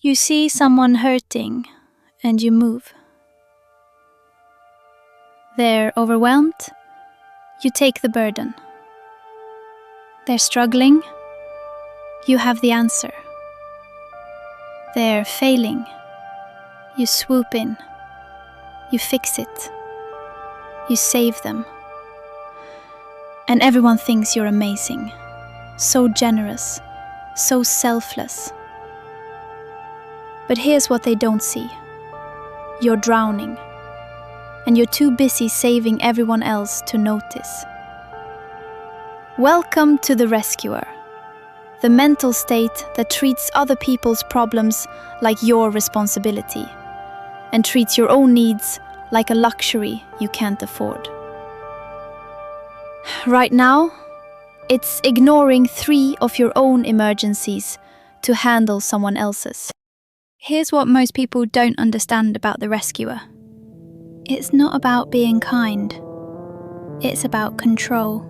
You see someone hurting and you move. They're overwhelmed, you take the burden. They're struggling, you have the answer. They're failing, you swoop in, you fix it, you save them. And everyone thinks you're amazing, so generous, so selfless. But here's what they don't see. You're drowning, and you're too busy saving everyone else to notice. Welcome to the rescuer, the mental state that treats other people's problems like your responsibility, and treats your own needs like a luxury you can't afford. Right now, it's ignoring 3 of your own emergencies to handle someone else's. Here's what most people don't understand about the rescuer. It's not about being kind. It's about control.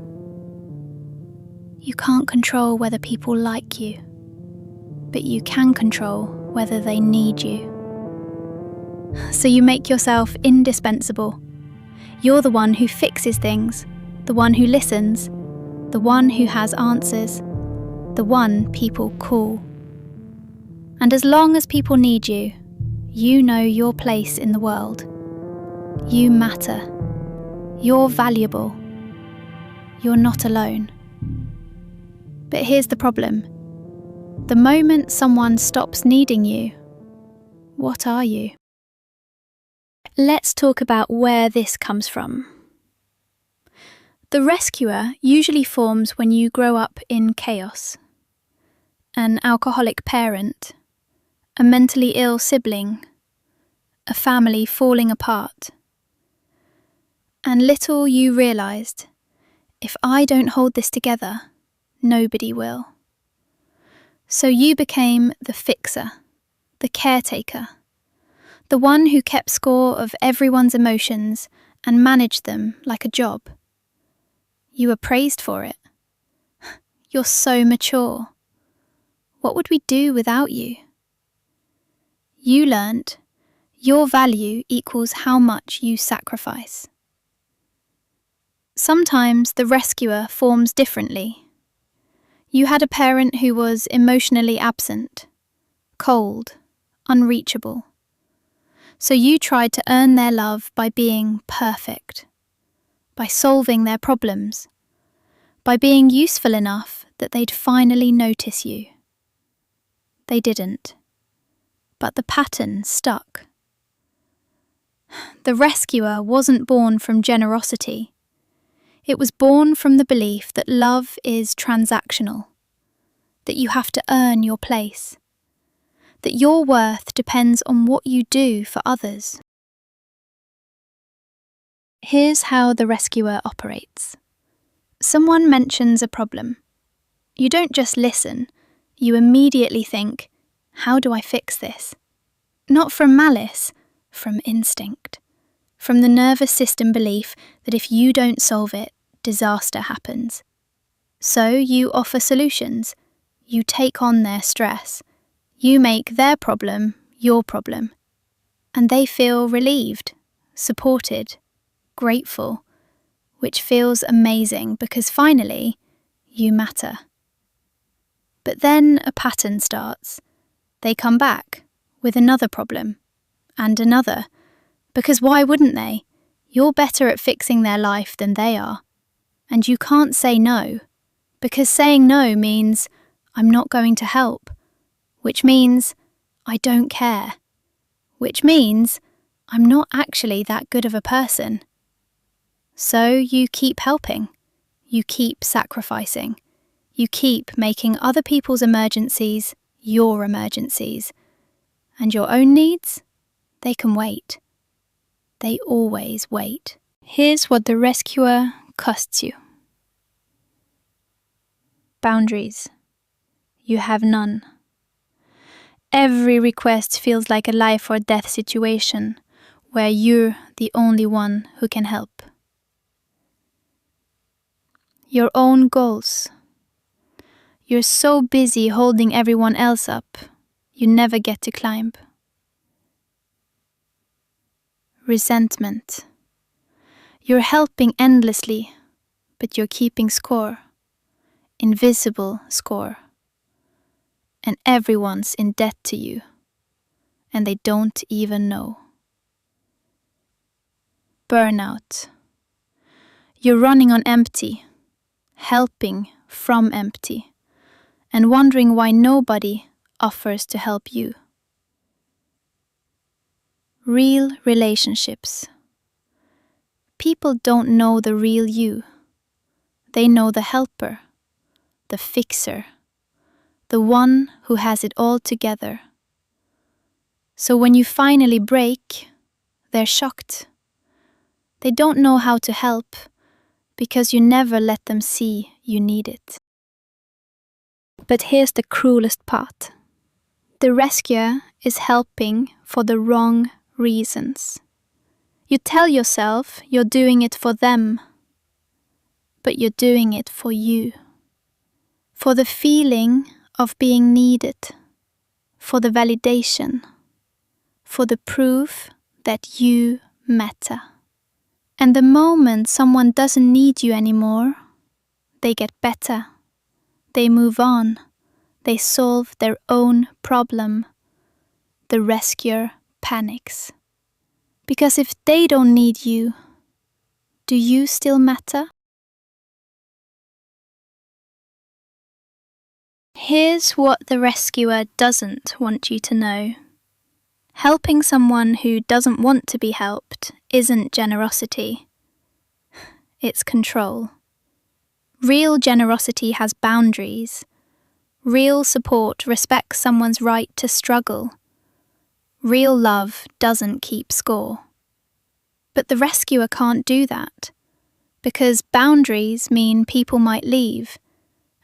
You can't control whether people like you, but you can control whether they need you. So you make yourself indispensable. You're the one who fixes things, the one who listens, the one who has answers, the one people call. And as long as people need you, you know your place in the world. You matter. You're valuable. You're not alone. But here's the problem. The moment someone stops needing you, what are you? Let's talk about where this comes from. The rescuer usually forms when you grow up in chaos. An alcoholic parent, a mentally ill sibling, a family falling apart. And little you realised, if I don't hold this together, nobody will. So you became the fixer, the caretaker, the one who kept score of everyone's emotions and managed them like a job. You were praised for it. You're so mature. What would we do without you? You learnt your value equals how much you sacrifice. Sometimes the rescuer forms differently. You had a parent who was emotionally absent, cold, unreachable. So you tried to earn their love by being perfect, by solving their problems, by being useful enough that they'd finally notice you. They didn't. But the pattern stuck. The rescuer wasn't born from generosity. It was born from the belief that love is transactional, that you have to earn your place, that your worth depends on what you do for others. Here's how the rescuer operates. Someone mentions a problem. You don't just listen, you immediately think, how do I fix this? Not from malice, from instinct, from the nervous system belief that if you don't solve it, disaster happens. So you offer solutions, you take on their stress, you make their problem your problem, and they feel relieved, supported, grateful, which feels amazing because finally, you matter. But then a pattern starts. They come back with another problem, and another, because why wouldn't they? You're better at fixing their life than they are. And you can't say no, because saying no means I'm not going to help, which means I don't care, which means I'm not actually that good of a person. So you keep helping, you keep sacrificing, you keep making other people's emergencies your emergencies, and your own needs, they can wait. They always wait. Here's what the rescuer costs you. Boundaries. You have none. Every request feels like a life or death situation where you're the only one who can help. Your own goals. You're so busy holding everyone else up, you never get to climb. Resentment. You're helping endlessly, but you're keeping score. Invisible score. And everyone's in debt to you, and they don't even know. Burnout. You're running on empty, helping from empty, and wondering why nobody offers to help you. Real relationships. People don't know the real you. They know the helper, the fixer, the one who has it all together. So when you finally break, they're shocked. They don't know how to help because you never let them see you need it. But here's the cruelest part. The rescuer is helping for the wrong reasons. You tell yourself you're doing it for them, but you're doing it for you. For the feeling of being needed, for the validation, for the proof that you matter. And the moment someone doesn't need you anymore, they get better. They move on. They solve their own problem. The rescuer panics. Because if they don't need you, do you still matter? Here's what the rescuer doesn't want you to know. Helping someone who doesn't want to be helped isn't generosity. It's control. Real generosity has boundaries. Real support respects someone's right to struggle. Real love doesn't keep score. But the rescuer can't do that, because boundaries mean people might leave,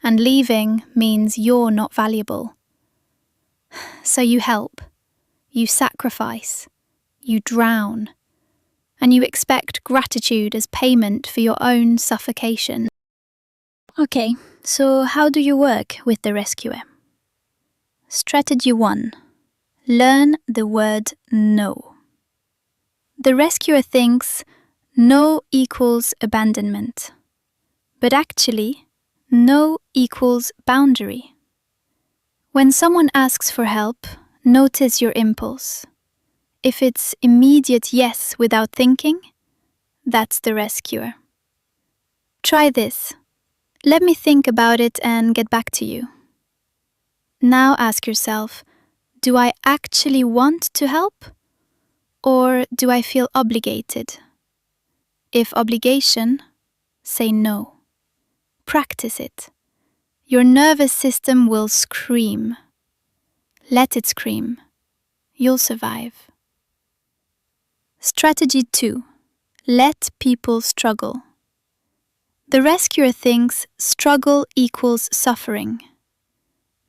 and leaving means you're not valuable. So you help, you sacrifice, you drown, and you expect gratitude as payment for your own suffocation. Okay, so how do you work with the rescuer? Strategy 1. Learn the word no. The rescuer thinks no equals abandonment, but actually, no equals boundary. When someone asks for help, notice your impulse. If it's immediate yes without thinking, that's the rescuer. Try this. Let me think about it and get back to you. Now ask yourself, do I actually want to help? Or do I feel obligated? If obligation, say no. Practice it. Your nervous system will scream. Let it scream. You'll survive. Strategy 2. Let people struggle. The rescuer thinks struggle equals suffering,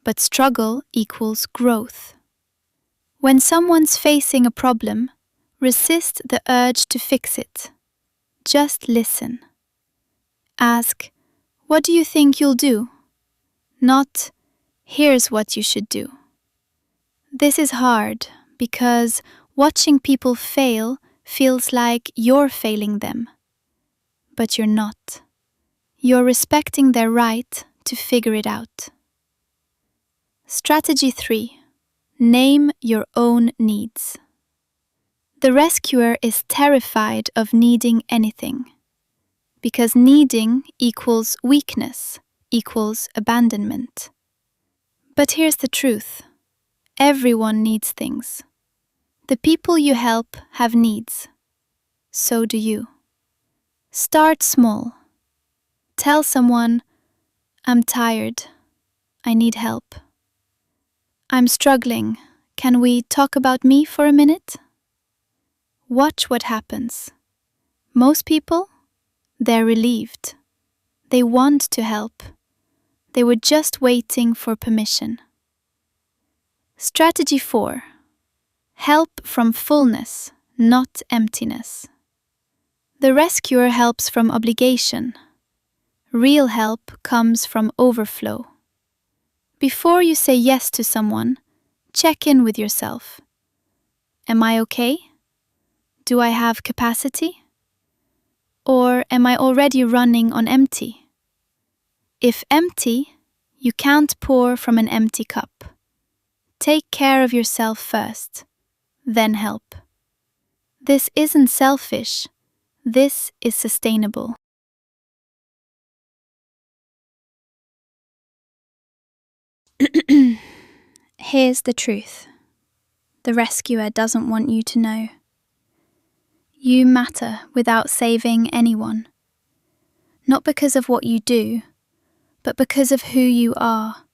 but struggle equals growth. When someone's facing a problem, resist the urge to fix it. Just listen. Ask, what do you think you'll do? Not, here's what you should do. This is hard because watching people fail feels like you're failing them. But you're not. You're respecting their right to figure it out. Strategy 3. Name your own needs. The rescuer is terrified of needing anything, because needing equals weakness, equals abandonment. But here's the truth. Everyone needs things. The people you help have needs. So do you. Start small. Tell someone, I'm tired. I need help. I'm struggling. Can we talk about me for a minute? Watch what happens. Most people, they're relieved. They want to help. They were just waiting for permission. Strategy 4. Help from fullness, not emptiness. The rescuer helps from obligation. Real help comes from overflow. Before you say yes to someone, Check in with yourself. Am I okay? Do I have capacity? Or am I already running on empty? If empty, you can't pour from an empty cup. Take care of yourself first, then help. This isn't selfish. This is sustainable. Here's the truth. The rescuer doesn't want you to know. You matter without saving anyone. Not because of what you do, but because of who you are.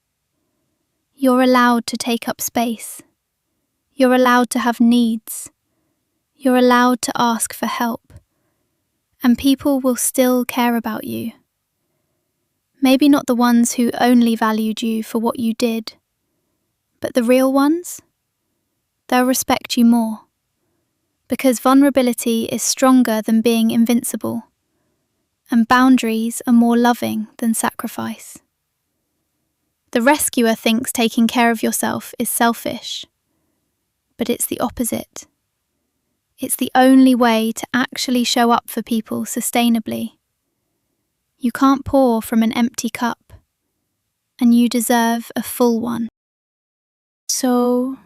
You're allowed to take up space. You're allowed to have needs. You're allowed to ask for help. And people will still care about you. Maybe not the ones who only valued you for what you did, but the real ones? They'll respect you more. Because vulnerability is stronger than being invincible, and boundaries are more loving than sacrifice. The rescuer thinks taking care of yourself is selfish, but it's the opposite. It's the only way to actually show up for people sustainably. You can't pour from an empty cup, and you deserve a full one. So,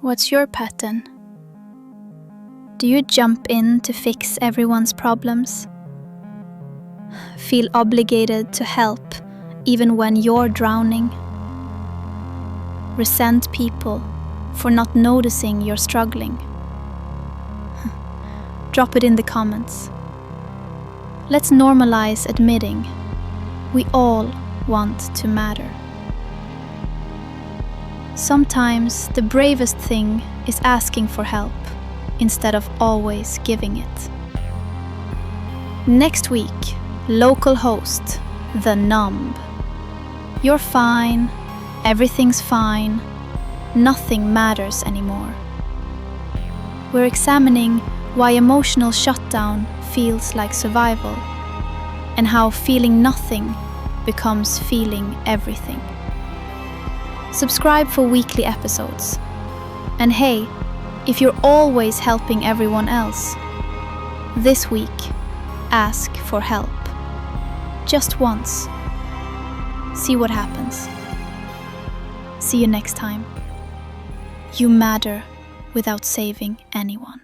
what's your pattern? Do you jump in to fix everyone's problems? Feel obligated to help even when you're drowning? Resent people for not noticing you're struggling? Drop it in the comments. Let's normalize admitting we all want to matter. Sometimes the bravest thing is asking for help instead of always giving it. Next week, Localhost, the numb. You're fine, everything's fine, nothing matters anymore. We're examining why emotional shutdown feels like survival, and how feeling nothing becomes feeling everything. Subscribe for weekly episodes. And hey, if you're always helping everyone else, this week, ask for help. Just once. See what happens. See you next time. You matter without saving anyone.